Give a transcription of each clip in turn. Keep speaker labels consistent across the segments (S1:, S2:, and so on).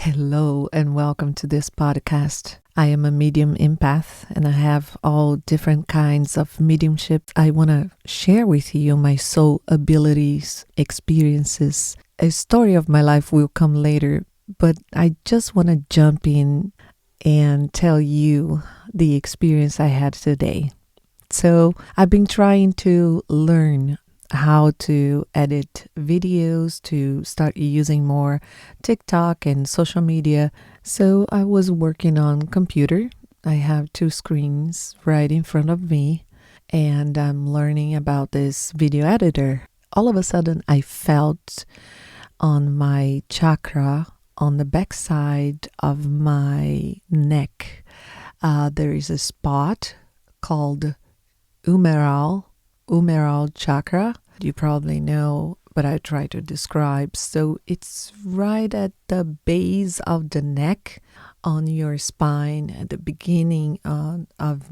S1: Hello and welcome to this podcast. I am a medium empath and I have all different kinds of mediumship. I want to share with you my soul abilities, experiences. A story of my life will come later, but I just want to jump in and tell you the experience I had today. So I've been trying to learn how to edit videos, to start using more TikTok and social media. So I was working on computer. I have two screens right in front of me and I'm learning about this video editor. All of a sudden I felt on my chakra on the back side of my neck there is a spot called umeral chakra. You probably know, but I try to describe. So it's right at the base of the neck on your spine at the beginning of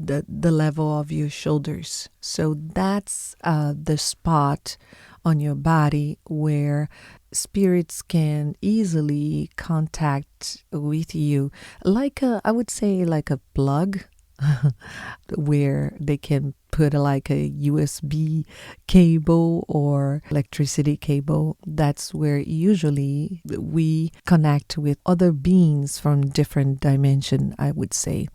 S1: the level of your shoulders. So that's the spot on your body where spirits can easily contact with you, I would say like a plug where they can put like a USB cable or electricity cable. That's where usually we connect with other beings from different dimension, I would say.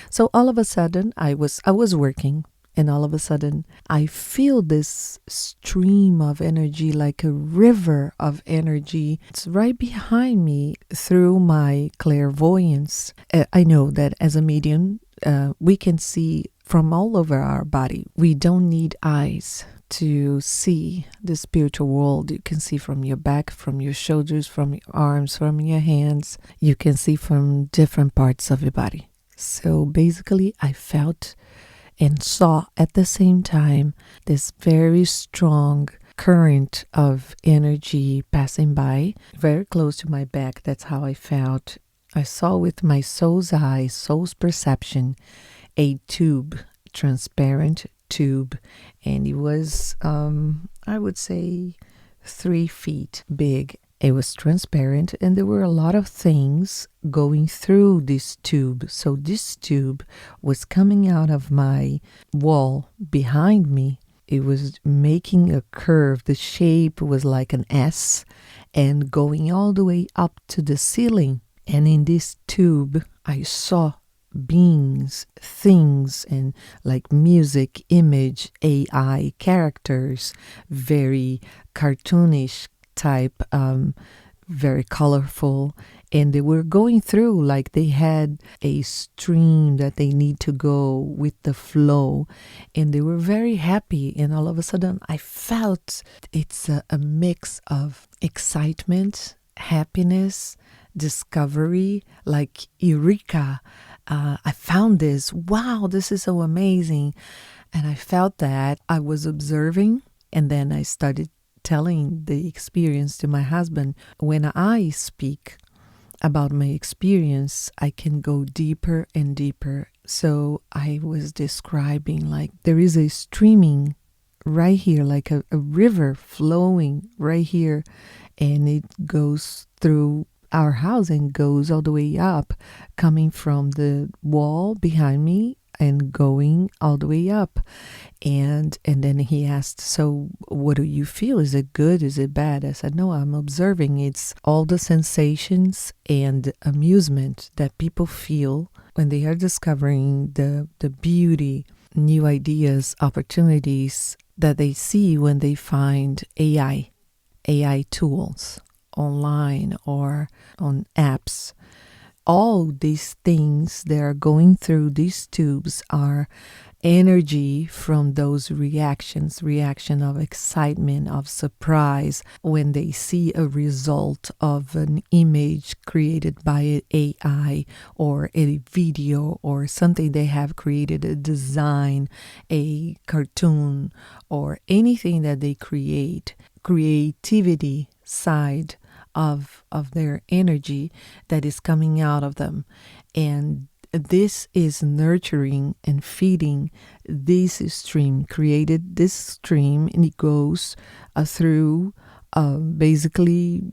S1: So all of a sudden I was working, and all of a sudden I feel this stream of energy, like a river of energy. It's right behind me through my clairvoyance. I know that as a medium, we can see from all over our body. We don't need eyes to see the spiritual world. You can see from your back, from your shoulders, from your arms, from your hands. You can see from different parts of your body. So basically, I felt and saw at the same time this very strong current of energy passing by very close to my back. That's how I felt. I saw with my soul's eye, soul's perception, a tube, transparent tube, and it was, I would say, 3 feet big. It was transparent, and there were a lot of things going through this tube. So this tube was coming out of my wall behind me. It was making a curve. The shape was like an S and going all the way up to the ceiling. And in this tube, I saw beings, things, and like music, image, AI, characters, very cartoonish type, very colorful. And they were going through like they had a stream that they need to go with the flow. And they were very happy. And all of a sudden, I felt it's a mix of excitement, happiness, discovery, like eureka. I found this. Wow, this is so amazing. And I felt that I was observing, and then I started telling the experience to my husband. When I speak about my experience, I can go deeper and deeper. So I was describing like there is a streaming right here, like a river flowing right here, and it goes through our house and goes all the way up, coming from the wall behind me and going all the way up. And then he asked, so what do you feel? Is it good? Is it bad? I said, no, I'm observing. It's all the sensations and amusement that people feel when they are discovering the beauty, new ideas, opportunities that they see when they find AI tools online or on apps. All these things that are going through these tubes are energy from those reaction of excitement, of surprise when they see a result of an image created by an AI or a video or something they have created, a design, a cartoon, or anything that they create. Creativity side of their energy that is coming out of them, and this is nurturing and feeding this stream, created this stream, and it goes through basically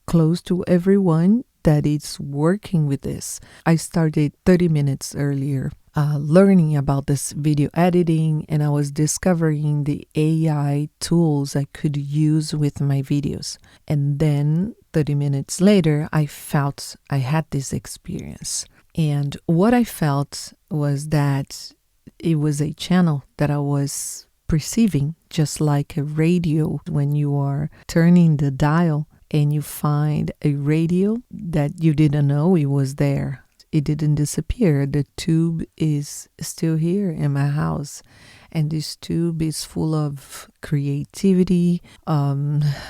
S1: close to everyone that it's working with this. I started 30 minutes earlier learning about this video editing, and I was discovering the AI tools I could use with my videos. And then 30 minutes later, I felt I had this experience. And what I felt was that it was a channel that I was perceiving, just like a radio. When you are turning the dial and you find a radio that you didn't know it was there. It didn't disappear. The tube is still here in my house. And this tube is full of creativity,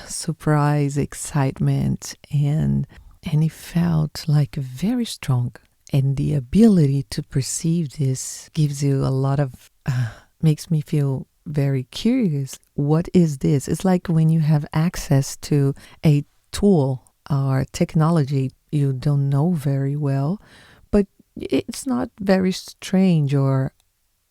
S1: surprise, excitement, and it felt like very strong. And the ability to perceive this gives you a lot of, makes me feel very curious. What is this? It's like when you have access to a tool or technology you don't know very well, but it's not very strange, or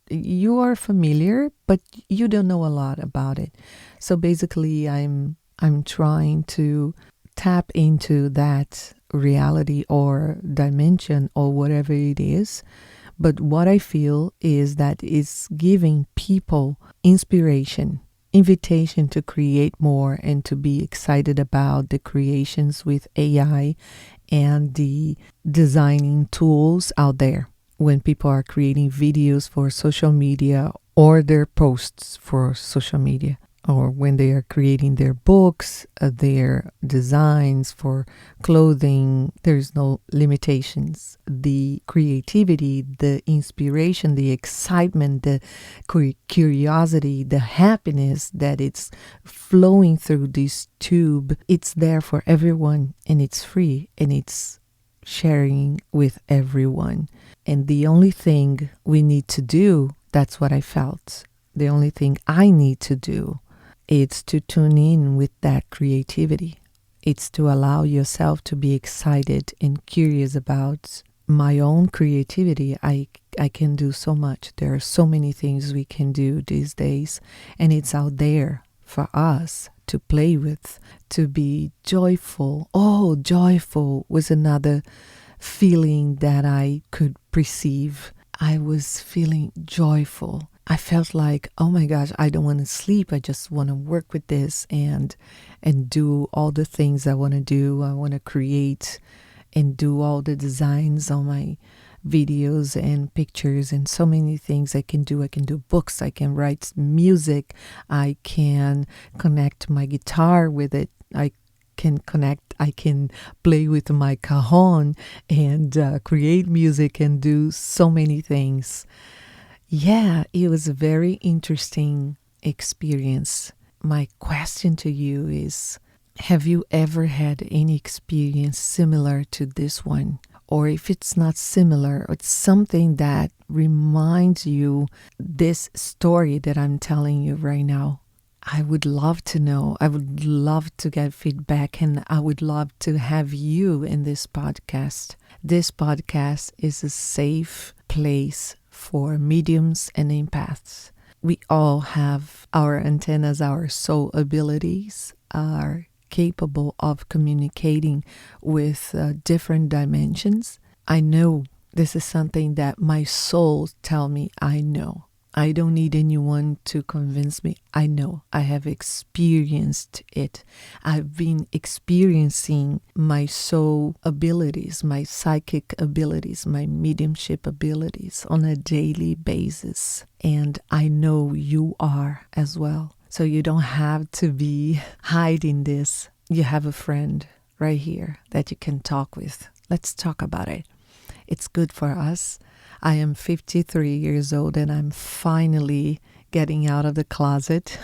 S1: you are familiar, but you don't know a lot about it. So basically, I'm trying to tap into that reality or dimension or whatever it is. But what I feel is that it's giving people inspiration, invitation to create more and to be excited about the creations with AI and the designing tools out there. When people are creating videos for social media or their posts for social media, or when they are creating their books, their designs for clothing, there's no limitations. The creativity, the inspiration, the excitement, the curiosity, the happiness that it's flowing through this tube, it's there for everyone, and it's free, and it's sharing with everyone. And the only thing we need to do, that's what I felt, the only thing I need to do, it's to tune in with that creativity. It's to allow yourself to be excited and curious about my own creativity. I can do so much. There are so many things we can do these days, and it's out there for us to play with, to be joyful. Oh, joyful was another feeling that I could perceive. I was feeling joyful. I felt like, oh my gosh, I don't want to sleep. I just want to work with this and do all the things I want to do. I want to create and do all the designs on my videos and pictures and so many things I can do. I can do books. I can write music. I can connect my guitar with it. I can play with my cajon and create music and do so many things. Yeah, it was a very interesting experience. My question to you is, have you ever had any experience similar to this one? Or if it's not similar, it's something that reminds you this story that I'm telling you right now. I would love to know. I would love to get feedback, and I would love to have you in this podcast. This podcast is a safe place for mediums and empaths. We all have our antennas, our soul abilities are capable of communicating with different dimensions. I know this is something that my soul tell me I know. I don't need anyone to convince me. I know. I have experienced it. I've been experiencing my soul abilities, my psychic abilities, my mediumship abilities on a daily basis. And I know you are as well. So you don't have to be hiding this. You have a friend right here that you can talk with. Let's talk about it. It's good for us. I am 53 years old and I'm finally getting out of the closet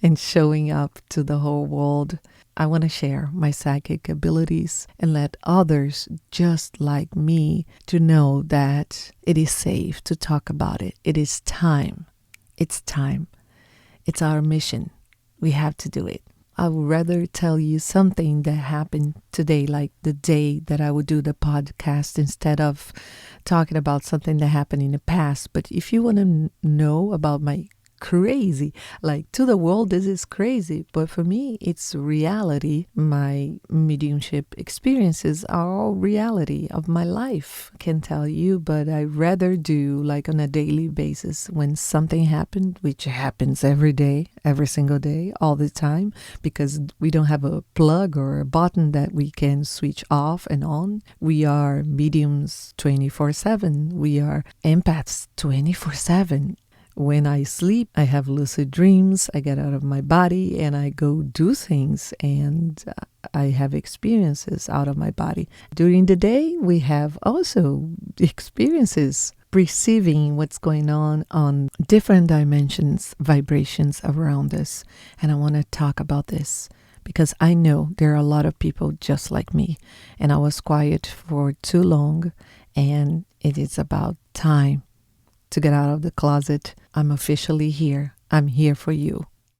S1: and showing up to the whole world. I want to share my psychic abilities and let others just like me to know that it is safe to talk about it. It is time. It's time. It's our mission. We have to do it. I would rather tell you something that happened today, like the day that I would do the podcast, instead of talking about something that happened in the past. But if you want to know about my crazy. Like, to the world, this is crazy. But for me, it's reality. My mediumship experiences are all reality of my life. I can tell you, but I rather do like on a daily basis when something happened, which happens every day, every single day, all the time, because we don't have a plug or a button that we can switch off and on. We are mediums 24/7. We are empaths 24/7. When I sleep, I have lucid dreams. I get out of my body and I go do things, and I have experiences out of my body. During the day, we have also experiences perceiving what's going on different dimensions, vibrations around us. And I want to talk about this because I know there are a lot of people just like me, and I was quiet for too long, and it is about time to get out of the closet. I'm officially here. I'm here for you.